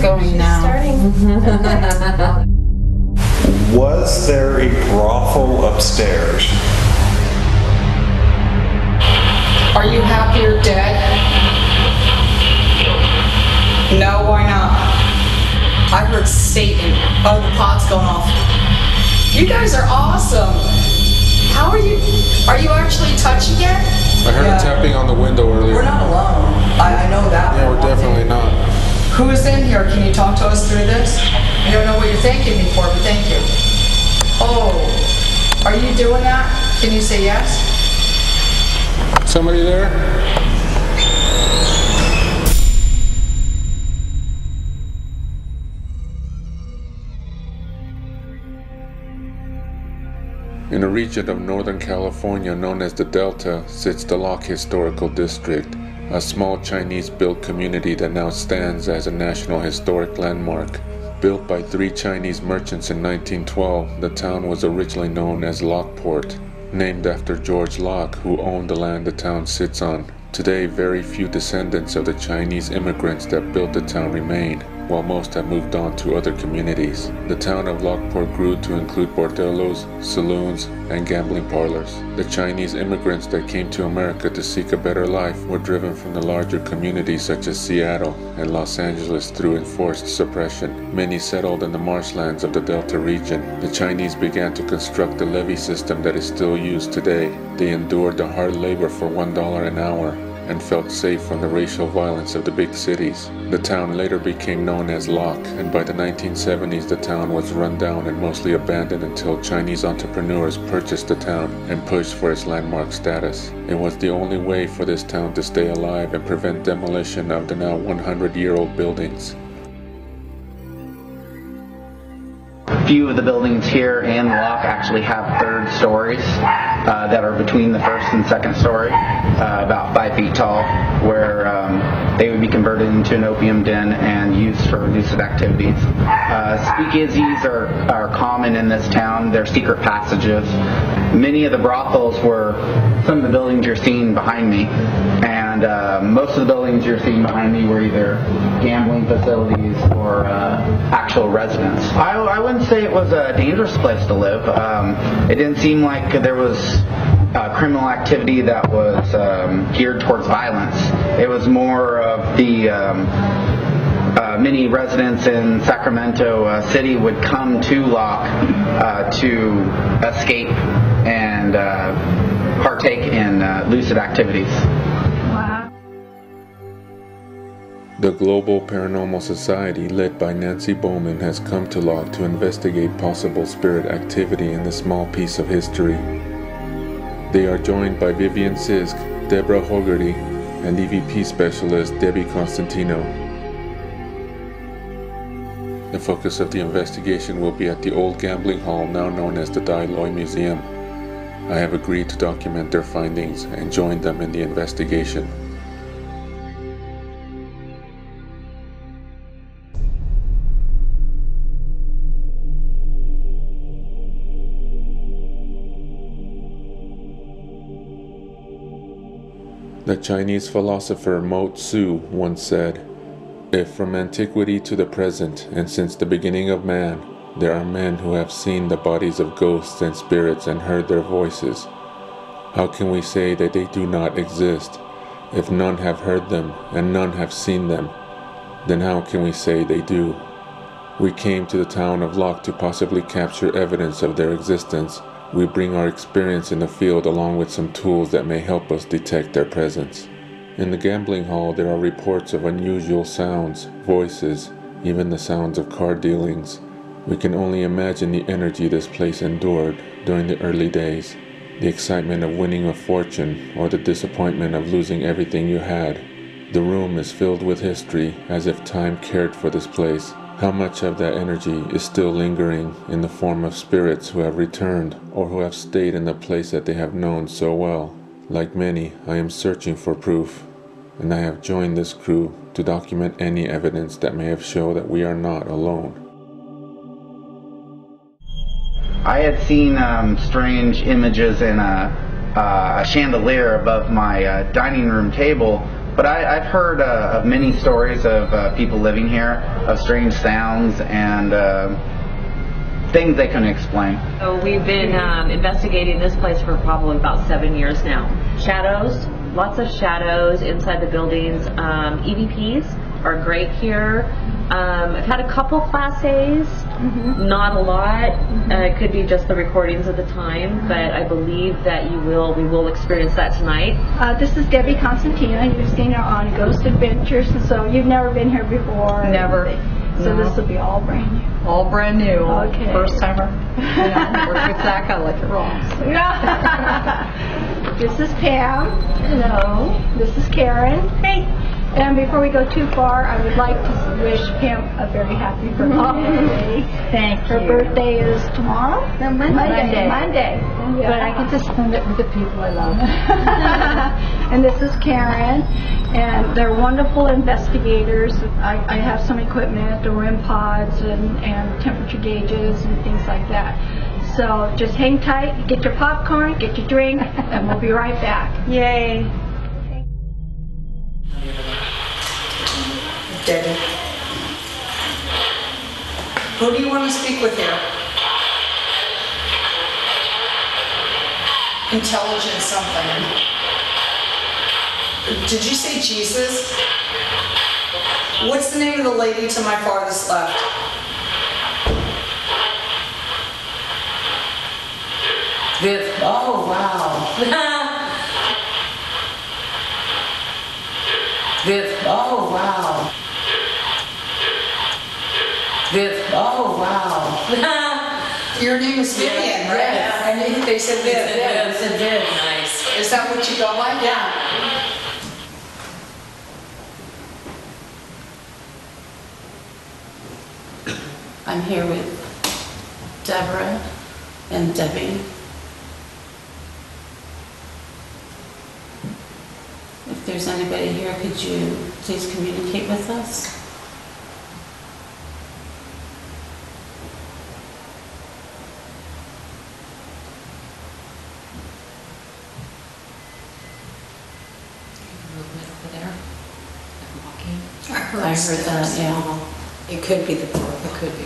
going now. Was there a brothel upstairs? Are you happy you're dead? No, why not? I heard Satan. Oh, the pot's going off. You guys are awesome. How are you? Are you actually touching it? I heard a tapping on the window earlier. We're not alone. I know that. Yeah, we're definitely not. Who is in here? Can you talk to us through this? I don't know what you're thanking me for, but thank you. Oh, are you doing that? Can you say yes? Somebody there? In a region of Northern California known as the Delta sits the Locke Historical District, a small Chinese-built community that now stands as a National Historic Landmark. Built by 3 Chinese merchants in 1912, the town was originally known as Lockport, named after George Locke, who owned the land the town sits on. Today, very few descendants of the Chinese immigrants that built the town remain, while most have moved on to other communities. The town of Lockport grew to include bordellos, saloons, and gambling parlors. The Chinese immigrants that came to America to seek a better life were driven from the larger communities such as Seattle and Los Angeles through enforced suppression. Many settled in the marshlands of the Delta region. The Chinese began to construct the levee system that is still used today. They endured the hard labor for $1 an hour and felt safe from the racial violence of the big cities. The town later became known as Locke, and by the 1970s the town was run down and mostly abandoned until Chinese entrepreneurs purchased the town and pushed for its landmark status. It was the only way for this town to stay alive and prevent demolition of the now 100-year-old buildings. Few of the buildings here in Locke actually have third stories that are between the first and second story, about 5 feet tall, where they would be converted into an opium den and used for illicit activities. Speakeasies are common in this town. They're secret passages. Many of the brothels were some of the buildings you're seeing behind me, and most of the buildings you're seeing behind me were either gambling facilities or actual residents. I wouldn't say it was a dangerous place to live. It didn't seem like there was criminal activity that was geared towards violence. It was more of the many residents in Sacramento City would come to Locke to escape and partake in illicit activities. The Global Paranormal Society, led by Nancy Bowman, has come to Locke to investigate possible spirit activity in this small piece of history. They are joined by Vivian Sisk, Deborah Hogarty, and EVP specialist Debby Constantino. The focus of the investigation will be at the old gambling hall now known as the Dai Loi Museum. I have agreed to document their findings and join them in the investigation. The Chinese philosopher Mo Tzu once said, "If from antiquity to the present, and since the beginning of man, there are men who have seen the bodies of ghosts and spirits and heard their voices, how can we say that they do not exist? If none have heard them and none have seen them, then how can we say they do?" We came to the town of Locke to possibly capture evidence of their existence. We bring our experience in the field along with some tools that may help us detect their presence. In the gambling hall, there are reports of unusual sounds, voices, even the sounds of card dealings. We can only imagine the energy this place endured during the early days, the excitement of winning a fortune or the disappointment of losing everything you had. The room is filled with history, as if time cared for this place. How much of that energy is still lingering in the form of spirits who have returned or who have stayed in the place that they have known so well? Like many, I am searching for proof, and I have joined this crew to document any evidence that may have shown that we are not alone. I had seen strange images in a chandelier above my dining room table But I've heard of many stories of people living here, of strange sounds and things they couldn't explain. So we've been investigating this place for probably about 7 years now. Shadows, lots of shadows inside the buildings. EVPs are great here. I've had a couple Class A's, not a lot. It could be just the recordings at the time, but I believe that we will experience that tonight. This is Debby Constantino, and you've seen her on Ghost Adventures, and so you've never been here before. Never. So this will be all brand new. All brand new. Okay. First timer. Yeah, work with Zach, I like it wrong. This is Pam. Hello. This is Karen. Hey. And before we go too far, I would like to wish Pam a very happy birthday. Thank you. Her birthday is tomorrow? No, Monday. Monday. Yeah. But I get to spend it with the people I love. And this is Karen, and they're wonderful investigators. I have some equipment, the REM pods and temperature gauges and things like that. So just hang tight, get your popcorn, get your drink, and we'll be right back. Yay. Debbie. Who do you want to speak with here? Intelligent something. Did you say Jesus? What's the name of the lady to my farthest left? Viv. Oh, wow. Viv. Oh, wow. Viv. Oh, wow. Your name is Vivian, right? Yeah. I knew they said Viv. They said Viv. Nice. Is that what you go by? Yeah. I'm here with Deborah and Debbie. If there's anybody here, could you please communicate with us? Movement over there, like walking. I heard that, yeah. It could be the bar. It could be.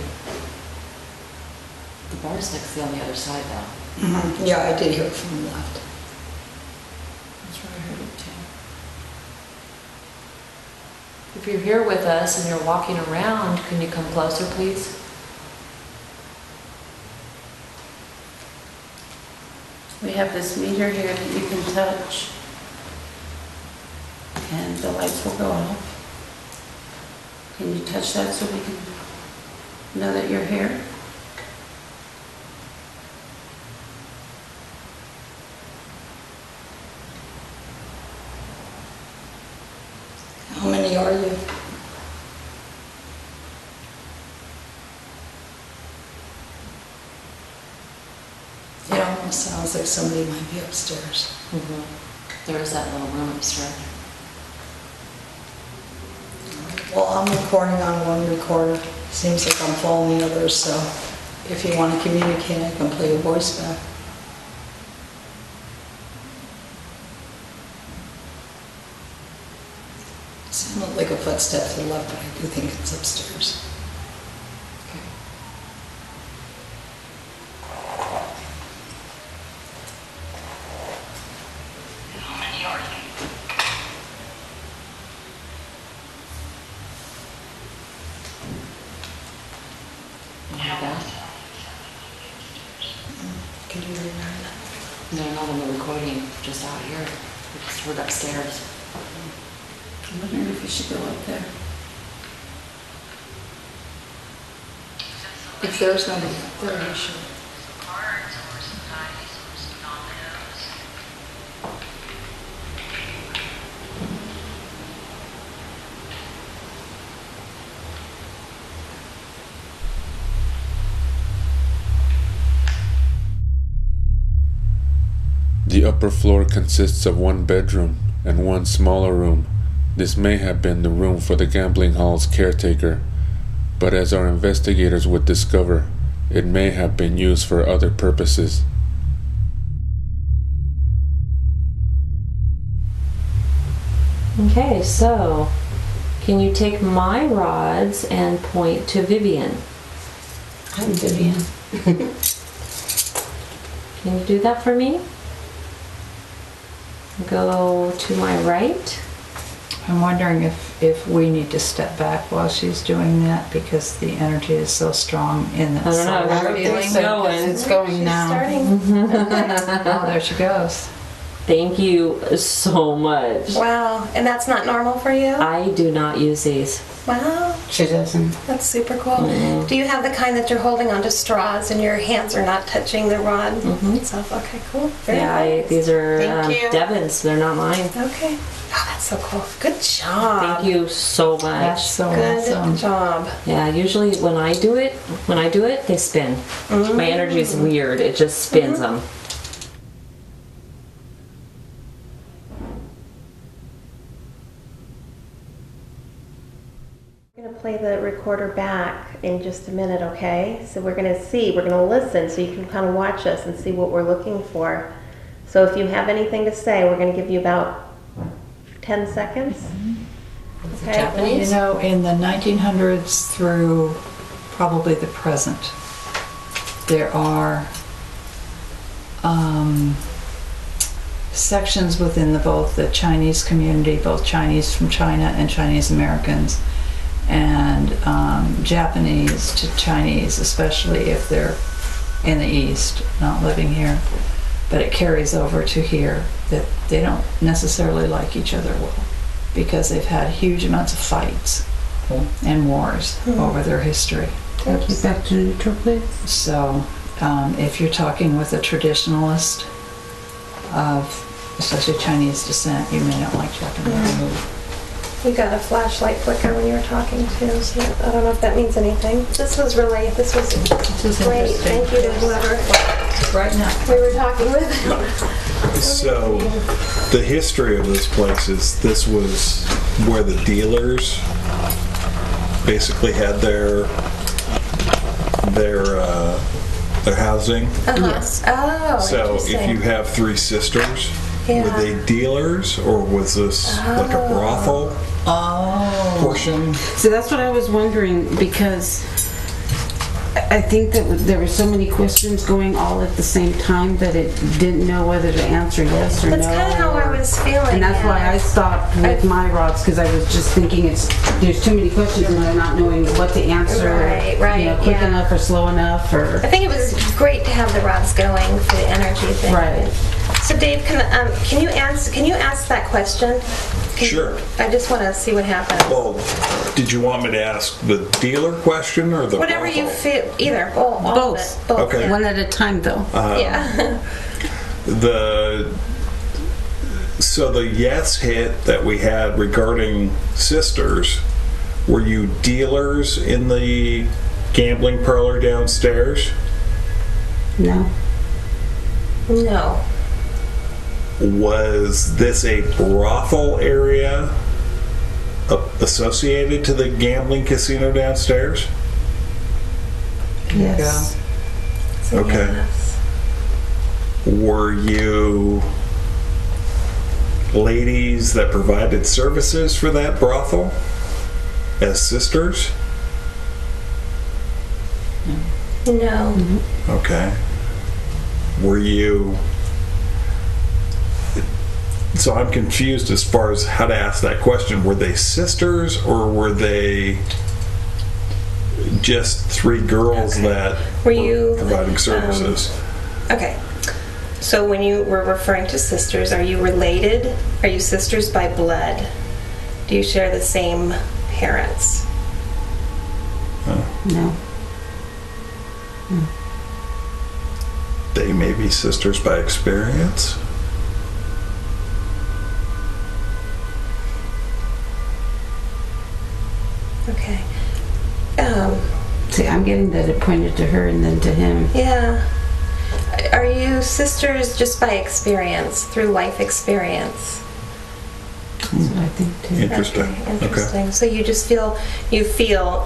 The bar's next to on the other side though. Yeah, I did hear it from the left. That's where I heard it too. If you're here with us and you're walking around, can you come closer, please? We have this meter here that you can touch, and the lights will go off. Can you touch that so we can know that you're here? How many are you? It almost sounds like somebody might be upstairs. There is that little room upstairs. Well, I'm recording on one recorder. Seems like I'm following the others, so if you want to communicate, I can play a voice back. It sounded like a footstep to the left, but I do think it's upstairs. How many are you? Like that? Can you hear that? No, not on the recording, just out here. We just heard upstairs. I'm wondering if you should go up there. If there's nobody up there, you should. The upper floor consists of one bedroom and one smaller room. This may have been the room for the gambling hall's caretaker, but as our investigators would discover, it may have been used for other purposes. Okay, so can you take my rods and point to Vivian? I'm Vivian. Can you do that for me? Go to my right. I'm wondering if we need to step back while she's doing that because the energy is so strong in that. I don't know. I don't think so, 'cause it's going now. Oh, there she goes. Thank you so much. Wow, and that's not normal for you? I do not use these. Wow, She doesn't. that's super cool. Do you have the kind that you're holding onto straws and your hands are not touching the rod itself? Okay, cool. Very nice. These are Thank you. Devin's. They're not mine. Okay. Oh, that's so cool. Good job. Thank you so much. That's so Good awesome. job. Yeah, usually when I do it, they spin. My energy is weird. It just spins them. We're going to play the recorder back in just a minute, okay? So we're going to listen so you can kind of watch us and see what we're looking for. So if you have anything to say, we're going to give you about 10 seconds. Okay? Japanese? You know, in the 1900s through probably the present, there are sections within both the Chinese community, both Chinese from China and Chinese Americans, and Japanese to Chinese, especially if they're in the East, not living here. But it carries over to here that they don't necessarily like each other well because they've had huge amounts of fights and wars over their history. Take you back to neutral, please. So if you're talking with a traditionalist of especially Chinese descent, you may not like Japanese. You got a flashlight flicker when you were talking too, so I don't know if that means anything. This was great. Thank you to whoever Right now. we were talking with. So, the history of this place is this was where the dealers basically had their housing. Yes. Oh, So, if interesting. you have three sisters, were they dealers or was this like a brothel portion? So that's what I was wondering, because I think that there were so many questions going all at the same time that it didn't know whether to answer yes or That's no. kind of how I was feeling. And that's why I stopped with my rods, because I was just thinking there's too many questions and I'm not knowing what to answer. Right, you know, quick yeah. enough or slow enough or. I think it was great to have the rods going for the energy thing. Right. So Dave, can you ask that question? Sure. I just want to see what happens. Well, did you want me to ask the dealer question or the Whatever brothel? you feel, either. All of it. Both. Okay. Yeah. One at a time, though. Yeah. So the yes hit that we had regarding sisters, were you dealers in the gambling parlor downstairs? No. No. Was this a brothel area associated to the gambling casino downstairs? Yes. So Okay. yes. Were you ladies that provided services for that brothel as sisters? No. Okay. Were you... So I'm confused as far as how to ask that question. Were they sisters or were they just three girls that Were you providing services? Okay. So when you were referring to sisters, are you related? Are you sisters by blood? Do you share the same parents? No. They may be sisters by experience. Okay. See, I'm getting that it pointed to her and then to him. Yeah. Are you sisters just by experience, through life experience? That's what I think too. Interesting. Okay, interesting. So you just feel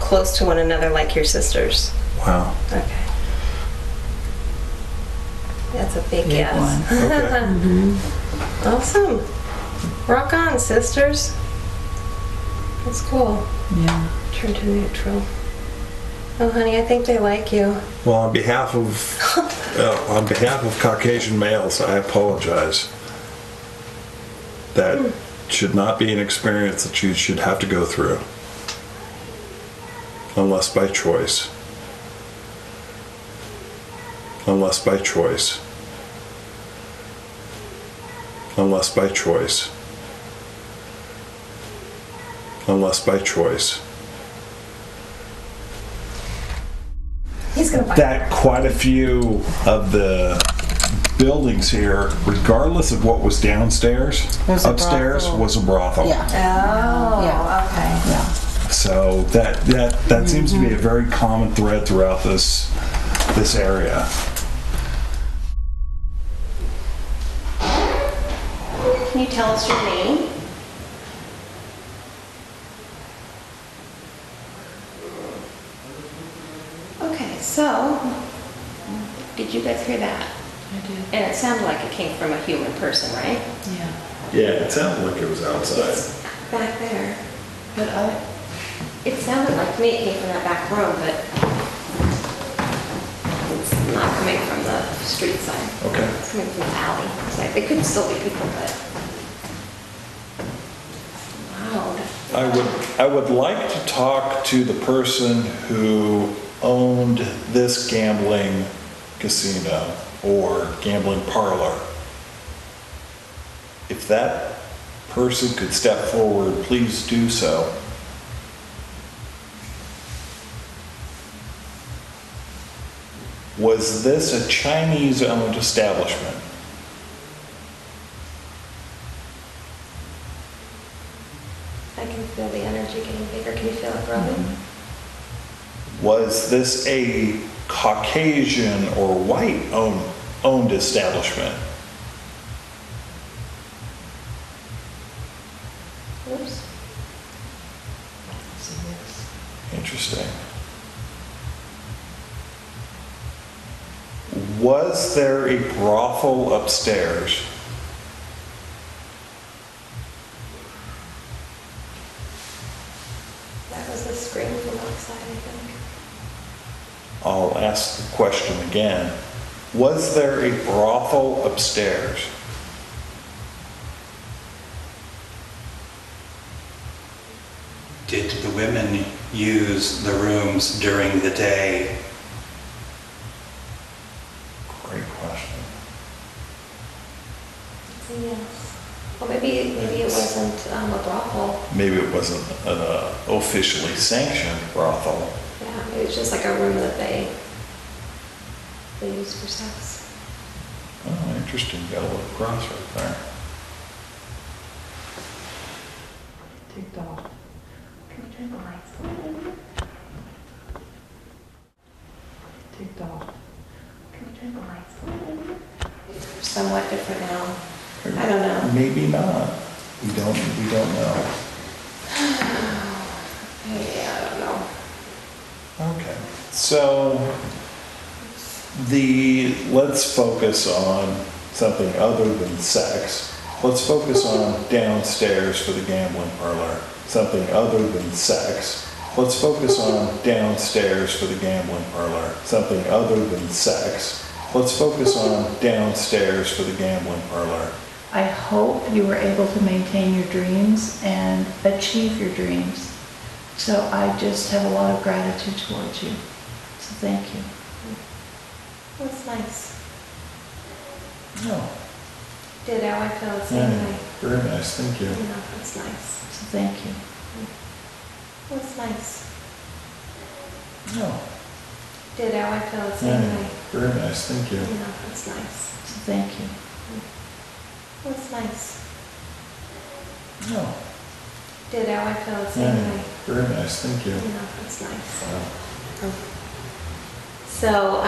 close to one another like your sisters. Wow. Okay. That's a big Big yes. one. Okay. Awesome. Rock on, sisters. That's cool. Yeah. Turn to neutral. Oh, honey, I think they like you. Well, on behalf of Caucasian males, I apologize. That should not be an experience that you should have to go through, unless by choice. Unless by choice. Unless by choice. Unless by choice. He's gonna bite. That quite a few of the buildings here, regardless of what was downstairs, Was a upstairs brothel. was a brothel. Yeah. Oh, Yeah. okay. Yeah. So that seems to be a very common thread throughout this area. Can you tell us your name? Okay, so, did you guys hear that? I did. And it sounded like it came from a human person, right? Yeah. Yeah, it sounded like it was outside. It's back there. But It sounded like to me it came from that back room, but it's not coming from the street side. Okay. It's coming from the alley side. They could still be people, but loud. I would like to talk to the person who owned this gambling casino or gambling parlor. If that person could step forward, please do so. Was this a Chinese-owned establishment? I can feel the energy getting bigger. Can you feel it growing? Was this a Caucasian or white-owned establishment? Oops. Interesting. Was there a brothel upstairs? That was the scream from outside, I think. I'll ask the question again. Was there a brothel upstairs? Did the women use the rooms during the day? Great question. It's a yes. Well, maybe it wasn't a brothel. Maybe it wasn't an officially sanctioned brothel. Yeah, maybe it's just like a room that they use for sex. Oh, interesting. Got a little cross right there. Ticked off. Can you turn the lights on? Ticked off. Can you turn the lights on? It's somewhat different now. I don't know. Maybe not. We don't know. Yeah, I don't know. Okay. So let's focus on something other than sex. Let's focus on downstairs for the gambling parlor. Something other than sex. Let's focus on downstairs for the gambling parlor. Something other than sex. Let's focus on downstairs for the gambling parlor. I hope you were able to maintain your dreams and achieve your dreams. So I just have a lot of gratitude towards you. So thank you. That's nice. No. Ditto, I feel the same way. Very nice. Thank you. Yeah, that's nice. So thank you. That's nice. No. Ditto, I feel the same way. Very nice. Thank you. Yeah, that's nice. So thank you. That's nice. No. Ditto, I feel the same way. Very nice. Thank you. Yeah, that's nice. Wow. So,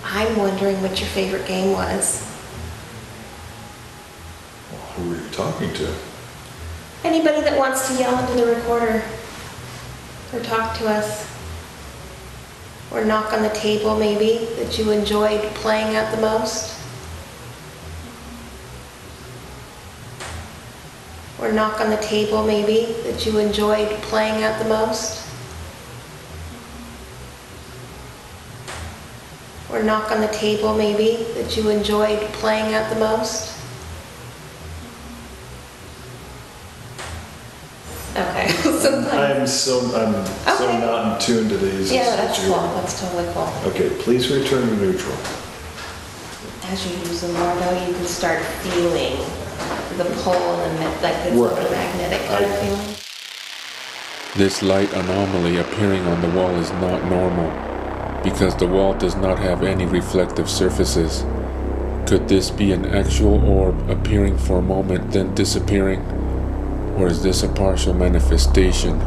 I'm wondering what your favorite game was. Who were you talking to? Anybody that wants to yell into the recorder, or talk to us, or knock on the table maybe, that you enjoyed playing at the most. Or knock on the table maybe that you enjoyed playing at the most? Or knock on the table maybe that you enjoyed playing at the most? Okay. I'm so not in tune to these. Yeah, that's cool. That's totally cool. Okay, please return to neutral. As you use them more though, you can start feeling the pull and like this little magnetic kind of feeling. This light anomaly appearing on the wall is not normal, because the wall does not have any reflective surfaces. Could this be an actual orb appearing for a moment then disappearing? Or is this a partial manifestation?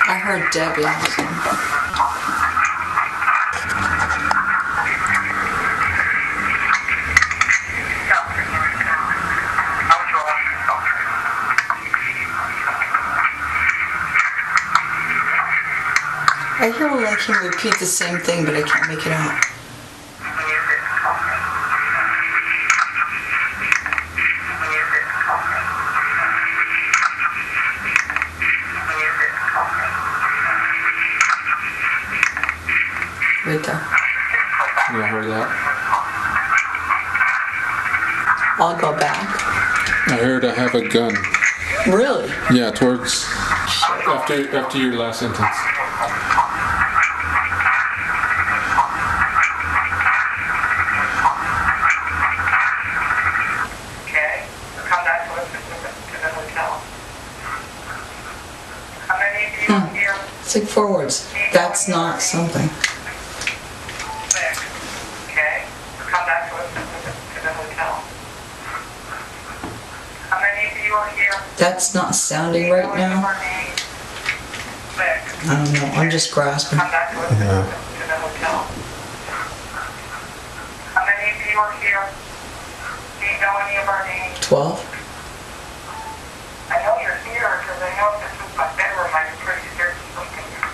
I heard Debby. I hear like him repeat the same thing, but I can't make it out. Right there. Yeah, I heard that. I'll go back. I heard I have a gun. Really? Yeah, towards after your last sentence. Okay, come back to the hotel. How many of you are here? It's like 4 words. That's not something. 6. Okay, come back to the hotel. How many of you are here? That's not sounding right now. 6. I don't know. I'm just grasping. Come back to the hotel. How many of you are here? Do you know any of our names? 12. I know you're here because I know this is my bedroom. I'm pretty scared to sleep in here.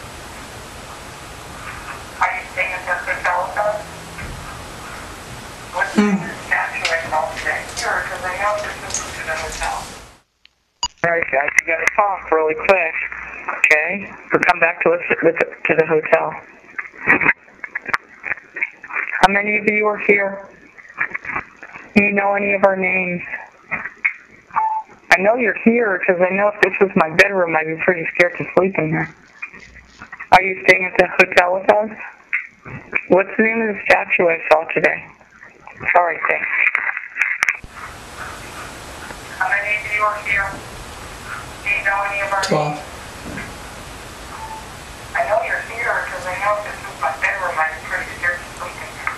Are you staying at the hotel with us? What's the statue I called today? Sure, because I know this is to the hotel. Alright guys, you gotta talk really quick, okay? So come back to the hotel. How many of you are here? Do you know any of our names? I know you're here because I know if this was my bedroom, I'd be pretty scared to sleep in here. Are you staying at the hotel with us? What's the name of the statue I saw today? Sorry, thanks. How many of you are here? Do you know any of our 12. names? I know you're here because I know if this was my bedroom, I'd be pretty scared to sleep in here.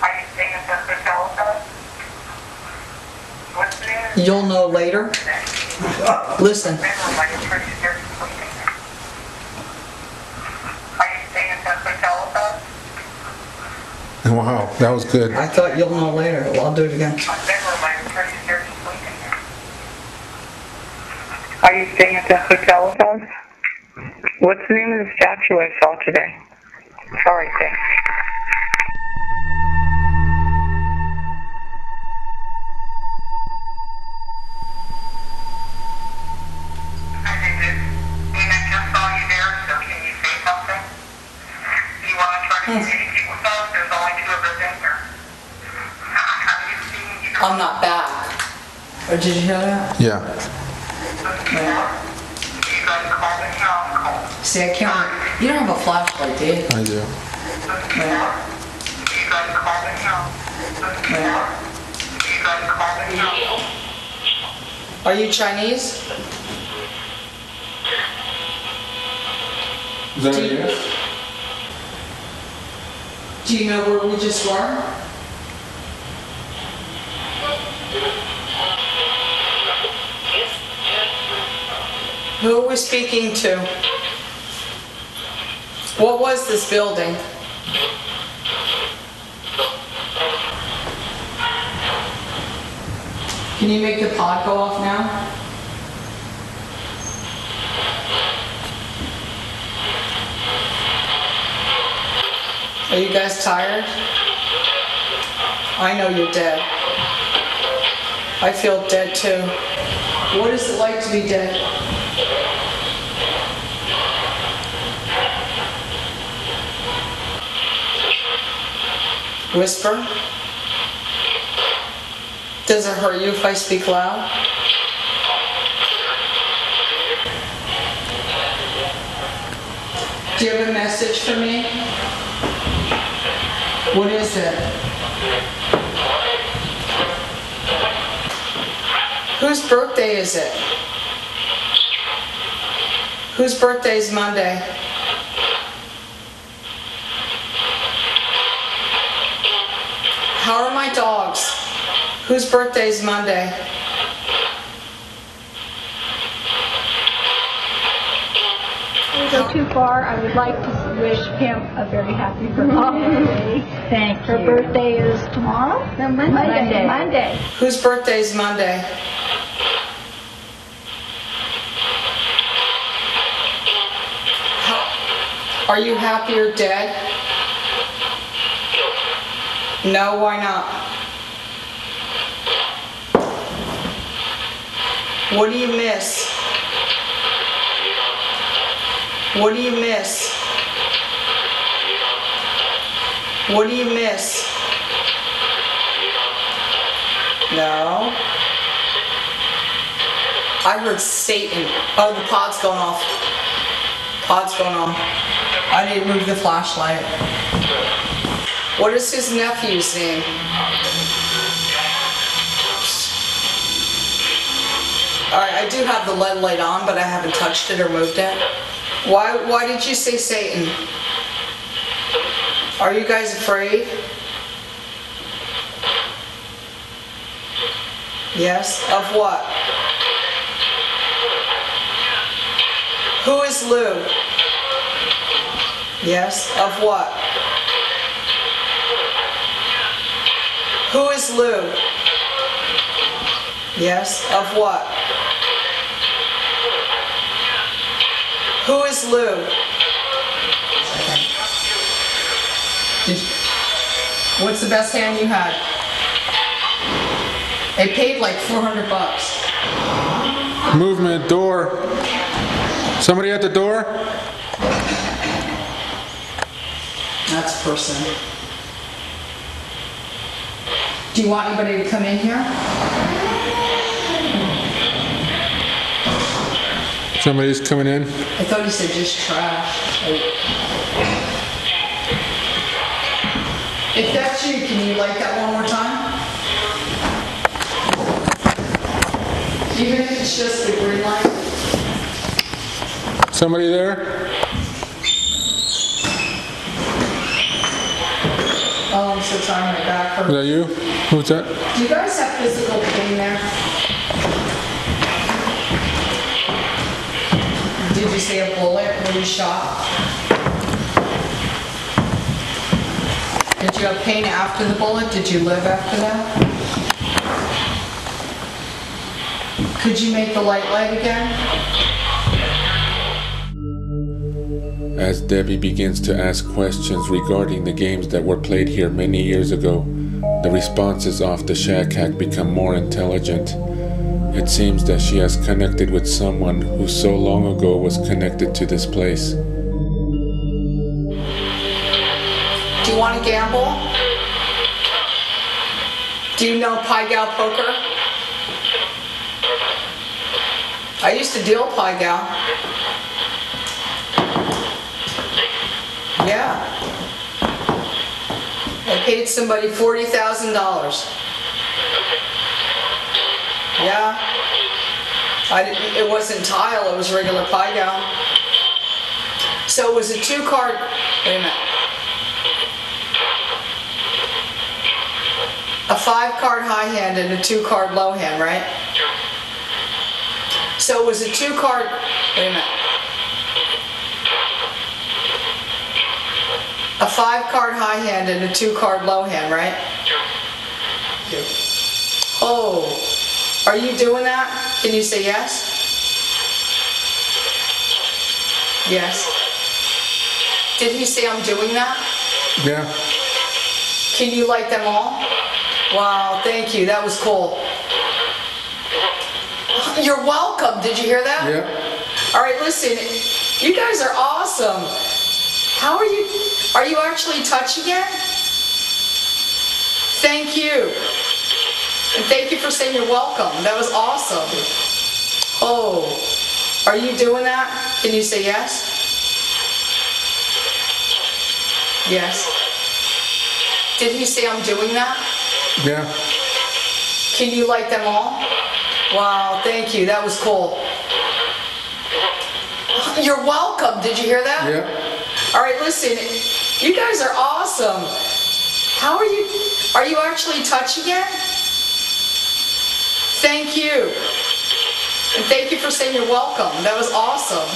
Are you staying at the hotel with us? What's the name of the You'll know later. Listen. bedroom? I'd be pretty scared to sleep in here. Are you staying at the hotel with us? Wow, that was good. I thought you'll know later. Well, I'll do it again. My bedroom, I'd be pretty scared to sleep in here. Are you staying at the hotel with us? What's the name of the statue I saw today? Sorry, thanks. I think that Nina just saw you there, so can you say something? Do you want to try to communicate with us? There's only 2 of us in here. Have you seen either? I'm not back. Or did you hear that? Yeah. You guys call me now. See, I can't. You don't have a flashlight, do you? I do. You guys call me now. You guys call me now. Are you Chinese? Is that a yes? Do you know where we just were? Who are we speaking to? What was this building? Can you make the pod go off now? Are you guys tired? I know you're dead. I feel dead too. What is it like to be dead? Whisper? Does it hurt you if I speak loud? Do you have a message for me? What is it? Whose birthday is it? Whose birthday is Monday? How are my dogs? Whose birthday is Monday? Go too far, I would like to wish Pam a very happy birthday. Thank you. Her birthday is tomorrow? No, Monday. Monday. Whose birthday is Monday? Are you happy you're dead? No, why not? What do you miss? What do you miss? What do you miss? No. I heard Satan. Oh, the pod's going off. Pod's going on. I need to move the flashlight. What is his nephew's name? Alright, I do have the lead light on, but I haven't touched it or moved it. Why did you say Satan? Are you guys afraid? Yes? Of what? Who is Lou? Yes? Of what? Who is Lou? Yes? Of what? Who is Lou? What's the best hand you had? It paid like $400. Movement, door. Somebody at the door? That's a person. Do you want anybody to come in here? Somebody's coming in. I thought he said just trash. If that's you, can you light that one more time? Even if it's just the green light. Somebody there? Oh, I'm so tired, my back hurts. Is that you? Who's that? Do you guys have physical pain there? Did you say a bullet when you shot? Did you have pain after the bullet? Did you live after that? Could you make the light again? As Debbie begins to ask questions regarding the games that were played here many years ago, the responses off the shack hack become more intelligent. It seems that she has connected with someone who so long ago was connected to this place. Do you want to gamble? Do you know Pai Gow poker? I used to deal Pai Gow. Yeah. I paid somebody $40,000. Yeah. It wasn't tile, it was regular Pai Gow. So it was a 2-card, wait a minute. A 5-card high hand and a 2-card low hand, right? So it was a 2-card, wait a minute. A 5-card high hand and a 2-card low hand, right? Oh, are you doing that? Can you say yes? Yes. Did he say I'm doing that? Yeah. Can you light them all? Wow, thank you. That was cool. You're welcome. Did you hear that? Yeah. All right, listen. You guys are awesome. How are you? Are you actually touching it? Thank you. And thank you for saying you're welcome. That was awesome. Oh, are you doing that? Can you say yes? Yes. Did he say I'm doing that? Yeah. Can you light them all? Wow, thank you. That was cool. You're welcome. Did you hear that? Yeah. All right, listen. You guys are awesome. How are you? Are you actually touching it? Thank you. And thank you for saying you're welcome. That was awesome.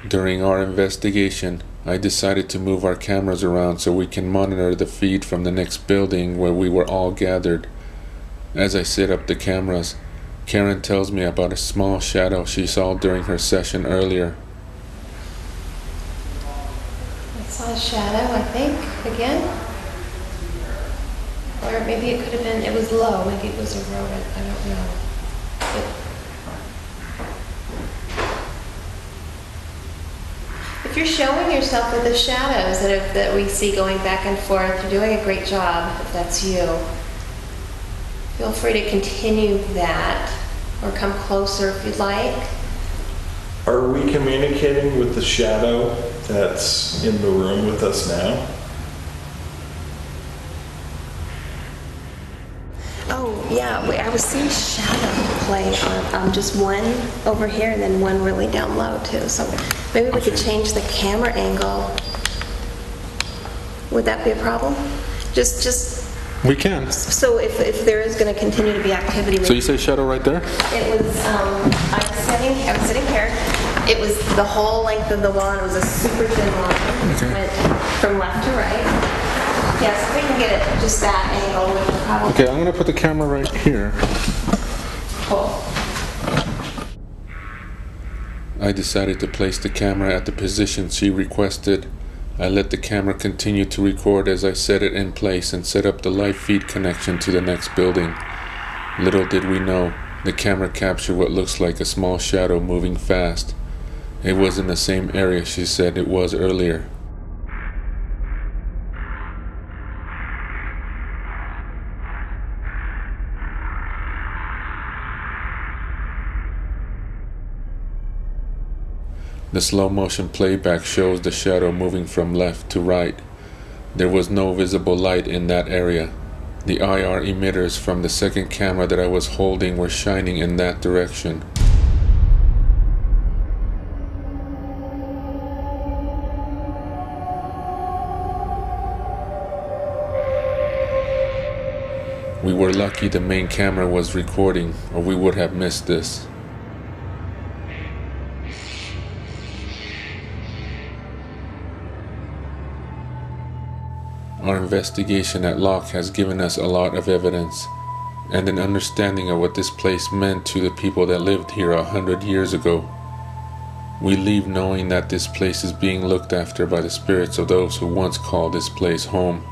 During our investigation, I decided to move our cameras around so we can monitor the feed from the next building where we were all gathered. As I set up the cameras, Karen tells me about a small shadow she saw during her session earlier. I saw a shadow, I think, again. Or maybe it could have been, it was low, maybe it was a rodent, I don't know. If you're showing yourself with the shadows that we see going back and forth, you're doing a great job, if that's you. Feel free to continue that, or come closer if you'd like. Are we communicating with the shadow that's in the room with us now? Oh, yeah, I was seeing shadow play on just one over here and then one really down low too. So maybe we could change the camera angle. Would that be a problem? Just We can. so if there is going to continue to be activity. So you say shadow right there? It was, I was sitting here. It was the whole length of the lawn. It was a super thin line. Okay. Went from left to right. Yes, if we can get it just that angle, we can probably. Okay, I'm going to put the camera right here. Cool. I decided to place the camera at the position she requested. I let the camera continue to record as I set it in place and set up the live feed connection to the next building. Little did we know, the camera captured what looks like a small shadow moving fast. It was in the same area she said it was earlier. The slow motion playback shows the shadow moving from left to right. There was no visible light in that area. The IR emitters from the second camera that I was holding were shining in that direction. We were lucky the main camera was recording, or we would have missed this. Our investigation at Locke has given us a lot of evidence and an understanding of what this place meant to the people that lived here 100 years ago. We leave knowing that this place is being looked after by the spirits of those who once called this place home.